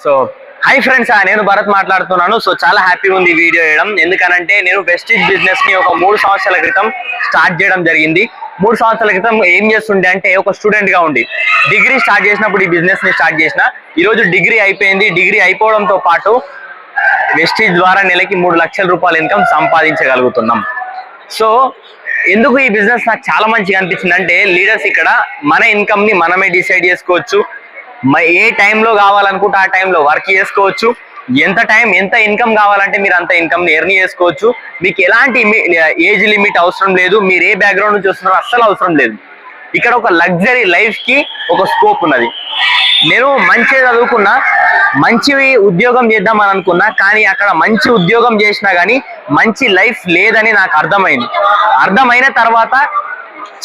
So hi friends, నేను భరత్ మాట్లాడుతున్నాను. So చాలా హ్యాపీగా ఉంది ఈ వీడియో చేయడం. ఎందుకనంటే నేను వెస్టీజ్ బిజినెస్ ని ఒక 3 సంవత్సరాల క్రితం స్టార్ట్ చేయడం జరిగింది. 3 సంవత్సరాల క్రితం ఏం చేస్తుండే అంటే ఒక స్టూడెంట్ గా ఉండి డిగ్రీ స్టార్ట్ చేసినప్పుడు ఈ బిజినెస్ ని స్టార్ట్ చేసిన. ఈ రోజు డిగ్రీ అయిపోయింది. డిగ్రీ అయిపోవడంతో పాటు వెస్టీజ్ ద్వారా నెలకి 3 లక్షల రూపాయల ఇన్కమ్ సంపాదించగలుగుతున్నాం. సో ఎందుకు ఈ బిజినెస్ నాకు చాలా మంచిగా అనిపించింది అంటే, లీడర్స్ ఇక్కడ మన ఇన్కమ్ ని మనమే డిసైడ్ చేసుకోవచ్చు. ఏ టైంలో కావాలనుకుంటే ఆ టైంలో వర్క్ చేసుకోవచ్చు. ఎంత ఇన్కమ్ కావాలంటే మీరు అంత ఇన్కమ్ ని ఎర్న్ చేసుకోవచ్చు. మీకు ఎలాంటి ఏజ్ లిమిట్ అవసరం లేదు. మీరు ఏ బ్యాక్గ్రౌండ్ నుంచి వస్తున్నారో అస్సలు అవసరం లేదు. ఇక్కడ ఒక లగ్జరీ లైఫ్ కి ఒక స్కోప్ ఉన్నది. నేను మంచిగా చదువుకున్నా, మంచి ఉద్యోగం చేద్దామని అనుకున్నా, కానీ అక్కడ మంచి ఉద్యోగం చేసినా కానీ మంచి లైఫ్ లేదని నాకు అర్థమైన తర్వాత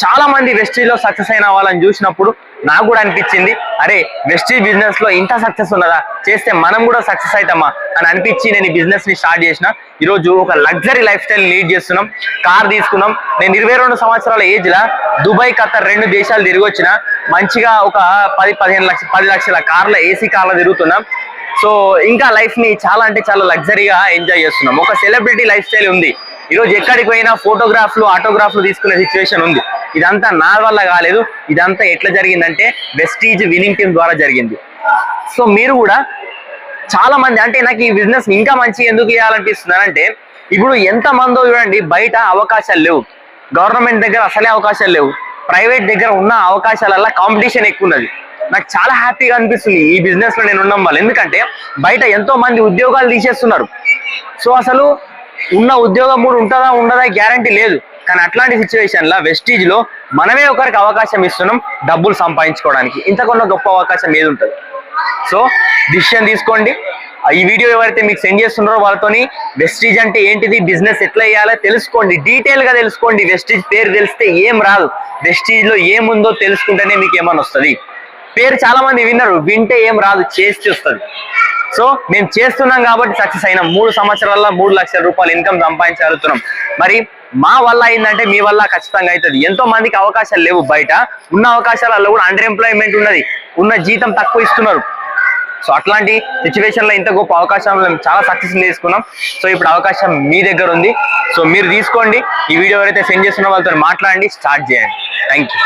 చాలా మంది వెస్టీజ్ లో సక్సెస్ అయిన వాళ్ళని చూసినప్పుడు నాకు కూడా అనిపించింది, అరే వెస్టీజ్ బిజినెస్ లో ఇంత సక్సెస్ ఉన్నదా, చేస్తే మనం కూడా సక్సెస్ అవుతామా అని అనిపించి నేను ఈ బిజినెస్ ని స్టార్ట్ చేసిన. ఈరోజు ఒక లగ్జరీ లైఫ్ స్టైల్ లీడ్ చేస్తున్నాం. కార్ తీసుకున్నాం. నేను 22 సంవత్సరాల ఏజ్ లా దుబాయ్, ఖత్తర్ 2 దేశాలు తిరిగి వచ్చిన. మంచిగా ఒక 10 లక్షల కార్ల ఏసీ కార్లో తిరుగుతున్నాం. సో ఇంకా లైఫ్ ని చాలా అంటే చాలా లగ్జరీగా ఎంజాయ్ చేస్తున్నాం. ఒక సెలబ్రిటీ లైఫ్ స్టైల్ ఉంది. ఈరోజు ఎక్కడికి పోయినా ఫోటోగ్రాఫ్లు, ఆటోగ్రాఫ్లు తీసుకునే సిచ్యువేషన్ ఉంది. ఇదంతా నా వల్ల కాలేదు. ఇదంతా ఎట్లా జరిగిందంటే వెస్టీజ్ విన్నింగ్ టీమ్ ద్వారా జరిగింది. సో మీరు కూడా చాలా మంది అంటే నాకు ఈ బిజినెస్ ఇంకా మంచి ఎందుకు చేయాలనిపిస్తున్నారంటే, ఇప్పుడు ఎంత మందో చూడండి, బయట అవకాశాలు లేవు. గవర్నమెంట్ దగ్గర అసలే అవకాశాలు లేవు. ప్రైవేట్ దగ్గర ఉన్న అవకాశాలల్లో కాంపిటీషన్ ఎక్కువ ఉన్నది. నాకు చాలా హ్యాపీగా అనిపిస్తుంది ఈ బిజినెస్ లో నేను ఉండడం వల్ల. ఎందుకంటే బయట ఎంతో మంది ఉద్యోగాలు తీసేస్తున్నారు. సో అసలు ఉన్న ఉద్యోగం కూడా ఉంటుందా ఉండదా గ్యారంటీ లేదు. కానీ అట్లాంటి సిచ్యువేషన్ లా వెస్టీజ్ లో మనమే ఒకరికి అవకాశం ఇస్తున్నాం డబ్బులు సంపాదించుకోవడానికి. ఇంతకన్నా గొప్ప అవకాశం ఏది ఉంటుంది? సో డిసిషన్ తీసుకోండి. ఈ వీడియో ఎవరైతే మీకు సెండ్ చేస్తున్నారో వాళ్ళతోని వెస్టీజ్ అంటే ఏంటిది, బిజినెస్ ఎట్లా చేయాలో తెలుసుకోండి. డీటెయిల్ గా తెలుసుకోండి. వెస్టీజ్ పేరు తెలిస్తే ఏం రాదు. వెస్టీజ్ లో ఏముందో తెలుసుకుంటేనే మీకు ఏమని వస్తుంది. పేరు చాలా మంది విన్నారు, వింటే ఏం రాదు, చేసి వస్తుంది. సో మేము చేస్తున్నాం కాబట్టి సక్సెస్ అయినాం. 3 సంవత్సరాల్లో 3 లక్షల రూపాయలు ఇన్కమ్ సంపాదించగలుగుతున్నాం. మరి మా వల్ల అయిందంటే మీ వల్ల ఖచ్చితంగా అవుతుంది. ఎంతో మందికి అవకాశాలు లేవు. బయట ఉన్న అవకాశాలలో కూడా అండర్ ఎంప్లాయ్మెంట్ ఉన్నది. ఉన్న జీతం తక్కువ ఇస్తున్నారు. సో అట్లాంటి సిచ్యువేషన్ లో ఇంత గొప్ప అవకాశం చాలా సక్సెస్ తీసుకున్నాం. సో ఇప్పుడు అవకాశం మీ దగ్గర ఉంది. సో మీరు తీసుకోండి. ఈ వీడియో ఎవరైతే సెండ్ చేస్తున్న వాళ్ళతో మాట్లాడండి, స్టార్ట్ చేయండి. Thank you.